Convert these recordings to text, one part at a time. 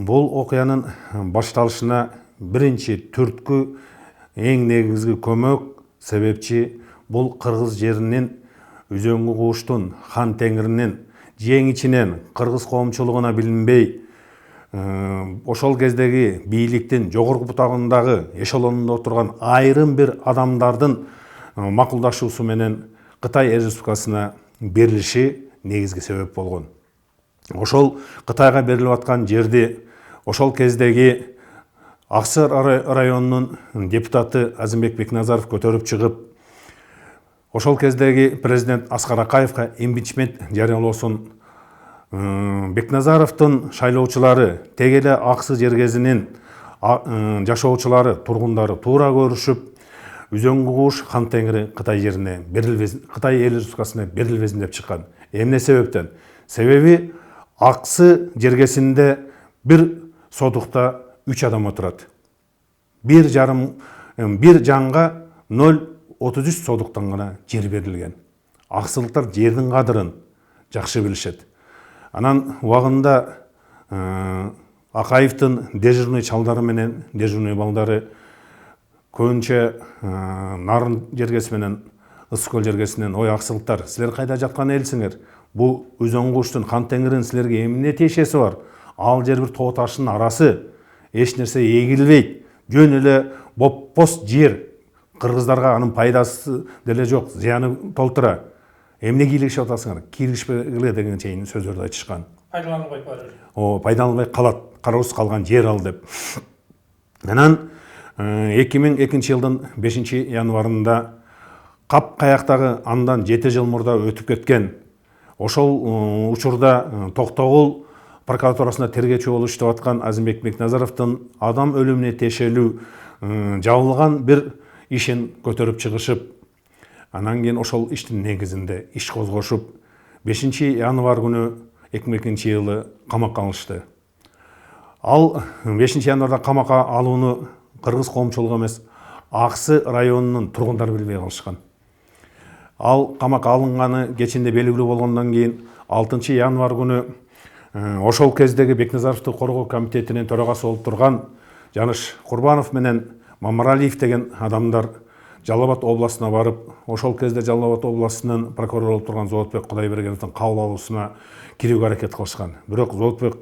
Бұл окуянын башталышына биринчи түрткү эң негизги көмөк себепчи бұл кыргыз жеринин Үзөңгү кууштун хан теңиринин жең ичинен кыргыз коомчулугуна билинбей ошол кездеги бийликтин жогорку бутагындагы эшелонунда отурган айрым бир адамдардын макулдашуусу менен Кытай Республикасына берилиши негизги себеп болгон. Ошол Кытайга берилип аткан жерди ошол кездеги Аксы районунун депутаты Азимбек Бекназаров көтөрүп чыгып, ошол кездеги президент Аскар Акаевка импичмент жарыялоосун Бекназаровдун шайлоочулары тег эле Аксы жергезинин жашоочулары, тургундары туура көрүшүп, Үзөңгү кууш хан теңири Кытай жерине берилбесин, Кытай эл республикасына берилбесин деп чыккан. Эмне себептен? Себеби Аксы жергесинде бир содукта 3 адам отурат. Бир жанга 0,33 содуктан гана жер берилген. Аксылыктар жердин кадырын жакшы билишет. Анан убагында Акаевдин дежурный чалдары менен дежурный балдары көбүнчө Нарын жергеси менен Ысык көл жергесинен ой аксылыктар, силер кайда жаткан элсиңер? Бул Үзөңгү кууштун хан теңиринин силерге эмне тиешеси бар? Ал жер бир тоо таштын арасы, эч нерсе эгилбейт. Жөн эле боппос жер. Кыргыздарга анын пайдасы деле жок, зыяны толтура. Эмне кийлигишип атасыңар? Кийлигишпегиле деген чейин сөздөрдү айтышкан. Пайдаланылбай барыр. Пайдаланылбай калат, кароосуз калган жер ал деп. Анан 2002 жылдын 5 январында Кап каяктагы андан 7 жыл мурда өтүп кеткен ошол учурда Токтогул прокуратурасында тергөөчү болуп иштеп аткан Азимбек Бекназаровдун адам өлүмүнө тиешелүү жабылган бир ишин көтөрүп чыгышып, анан кийин ошол иштин негизинде иш козгошуп 5 январь күнү 2002 жылы камакка алышты. Ал 5 январда камакка алууну кыргыз коомчулугу эмес, Аксы районунун тургундары билбей калышкан. Ал камакка алынганы кечинде белгилүү болгондон кийин 6 январь күнү ошол кездеги Бекназаровду коргоо комитетинин төрагасы болуп турган Жаныш Курбанов менен Мамаралиев деген адамдар Жалал Абад областына барып, ошол кезде Жалал Абад областынын прокурору болуп турган Зоотбек Кудайбергеновдун кабыл алуусуна кирүүгө аракет кылышкан. Бирок Зоотбек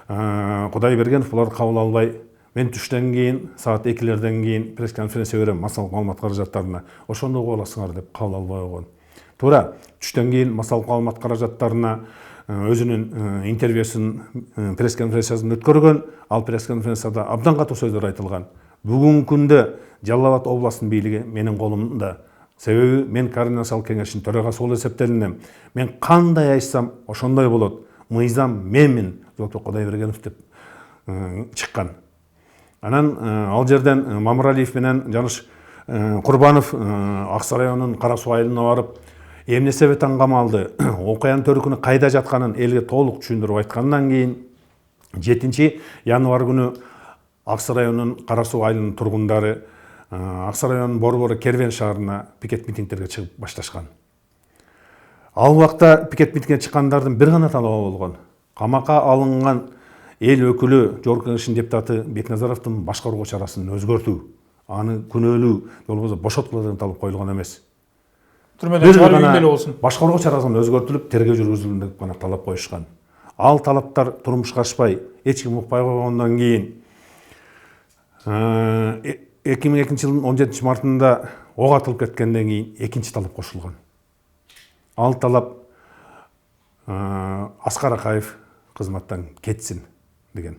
Кудайбергенов буларды кабыл албай, мен түштөн кийин, саат 2-лерден кийин пресс-конференция берем массалык маалымат каражаттарына. Ошондо угуп аласыңар деп кабыл албай койгон. Туура түштөн кийин массалык маалымат каражаттарына өзүнүн интервьюсун, пресс-конференциясын өткөргөн. Ал пресс-конференцияда абдан катуу сөздөр айтылган. Бүгүнкү күндө Жалал Абад областынын бийлиги менин колумда. Себеби мен координациялык кеңештин төрагасы болуп эсептелинем. Мен кандай айтсам ошондой болот. Мыйзам менмин, Зоотбек Кудайбергенов деп чыккан. Анан ал жерден Мамаралиев менен Жаныш Курбанов Аксы районунун Кара Суу айылына барып, эмне себептен камалды, окуянын төркүнү кайда жатканын элге толук түшүндүрүп айткандан кийин 7 январь күнү Аксы районунун Кара Суу айылынын тургундары Аксы районунун Борбору Кервен шаарына пикет митингтерге чыгып башташкан. Ал убакта пикет митингге чыккандардын бир гана талабы болгон. Камакка алынган эл өкүлү, жогорку кеңештин депутаты Бекназаровдун башкаруу чарасын өзгөртүү, аны күнөөлүү, же болбосо бошоткула деген талап коюлган эмес. Түрмөдөн чыгаруу үйүндө эле болсун. Башкаруу чарасын өзгөртүлүп, тергөө жүргүзүлсүн деп гана талап коюшкан. Ал талаптар турмушка ашпай, эч ким укпай койгондон кийин 2002 жылдын 17 мартында ок атылып кеткенден кийин экинчи талап кошулган. Ал талап Аскар Акаев кызматтан кетсин деген.